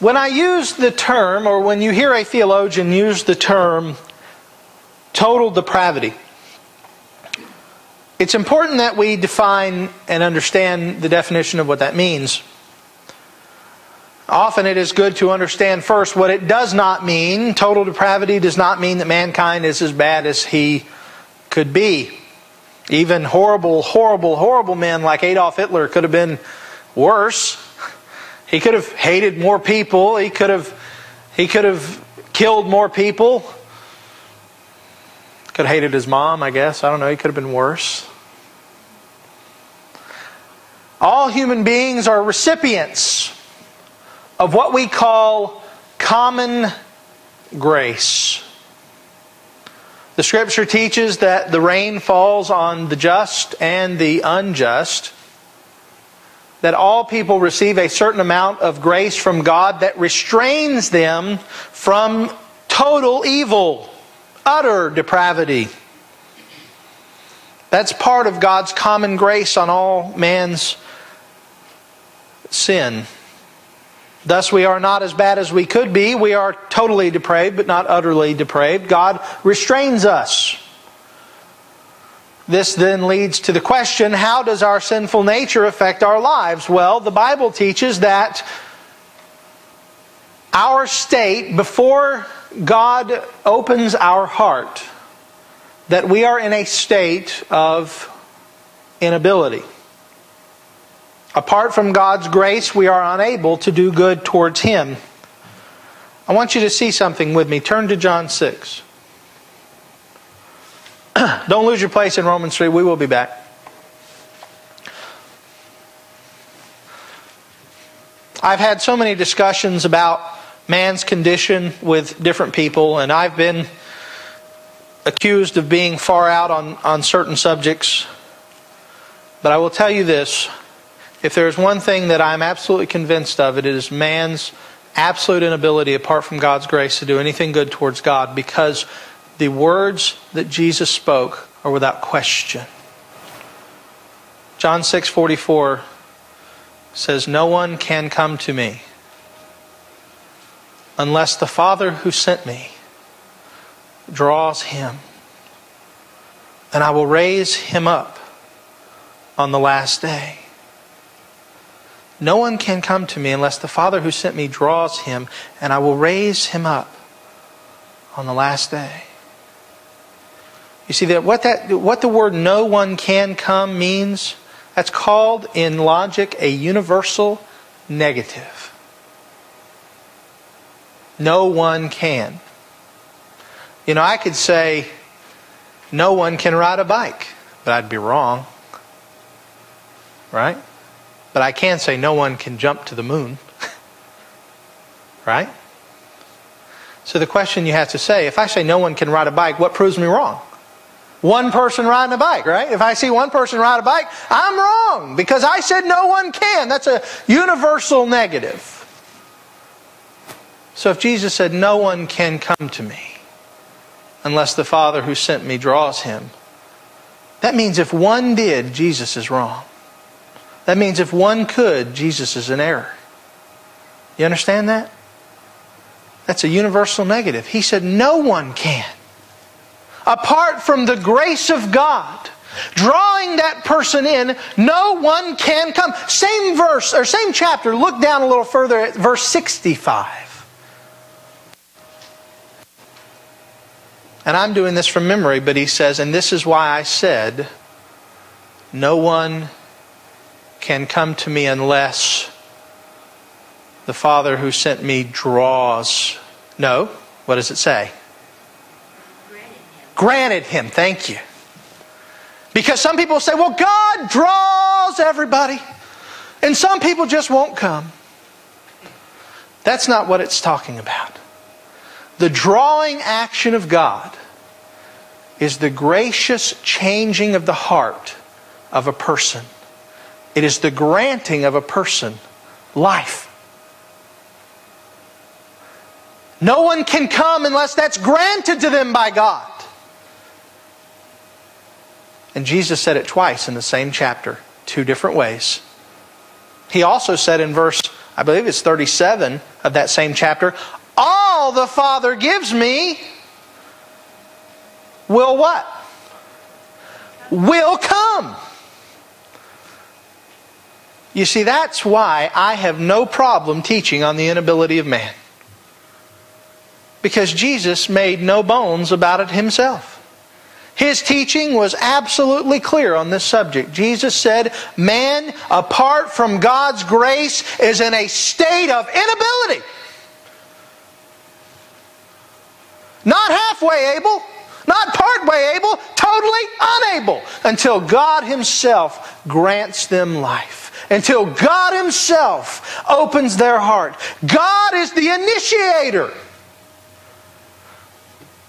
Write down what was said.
When I use the term, or when you hear a theologian use the term total depravity, it's important that we define and understand the definition of what that means. Often it is good to understand first what it does not mean. Total depravity does not mean that mankind is as bad as he could be. Even horrible, horrible, horrible men like Adolf Hitler could have been worse. He could have hated more people. He could have killed more people. Could have hated his mom, I guess. I don't know. He could have been worse. All human beings are recipients of what we call common grace. The Scripture teaches that the rain falls on the just and the unjust. That all people receive a certain amount of grace from God that restrains them from total evil, utter depravity. That's part of God's common grace on all man's sin. Thus we are not as bad as we could be. We are totally depraved, but not utterly depraved. God restrains us. This then leads to the question, how does our sinful nature affect our lives? Well, the Bible teaches that our state, before God opens our heart, that we are in a state of inability. Apart from God's grace, we are unable to do good towards Him. I want you to see something with me. Turn to John 6. Don't lose your place in Romans 3. We will be back. I've had so many discussions about man's condition with different people, and I've been accused of being far out on certain subjects. But I will tell you this. If there is one thing that I'm absolutely convinced of, it is man's absolute inability, apart from God's grace, to do anything good towards God, because the words that Jesus spoke are without question. John 6:44 says, "No one can come to me unless the Father who sent me draws him, and I will raise him up on the last day." No one can come to me unless the Father who sent me draws him, and I will raise him up on the last day. You see that what the word "no one can come" means? That's called in logic a universal negative. No one can. You know, I could say no one can ride a bike, but I'd be wrong. Right? But I can say no one can jump to the moon. Right? So the question you have to say, if I say no one can ride a bike, what proves me wrong? One person riding a bike, right? If I see one person ride a bike, I'm wrong because I said no one can. That's a universal negative. So if Jesus said no one can come to me unless the Father who sent me draws him, that means if one did, Jesus is wrong. That means if one could, Jesus is in error. You understand that? That's a universal negative. He said no one can. Apart from the grace of God drawing that person in, no one can come. Same verse, or same chapter, look down a little further at verse 65. And I'm doing this from memory, but he says, "And this is why I said, no one can come to me unless the Father who sent me draws." No, what does it say? Granted him. Thank you. Because some people say, well, God draws everybody, and some people just won't come. That's not what it's talking about. The drawing action of God is the gracious changing of the heart of a person. It is the granting of a person life. No one can come unless that's granted to them by God. And Jesus said it twice in the same chapter, two different ways. He also said in verse I believe it's 37 of that same chapter, all the Father gives me will what? Will come. You see, that's why I have no problem teaching on the inability of man. Because Jesus made no bones about it Himself. His teaching was absolutely clear on this subject. Jesus said, man, apart from God's grace, is in a state of inability. Not halfway able, not partway able, totally unable, until God Himself grants them life. Until God Himself opens their heart. God is the initiator.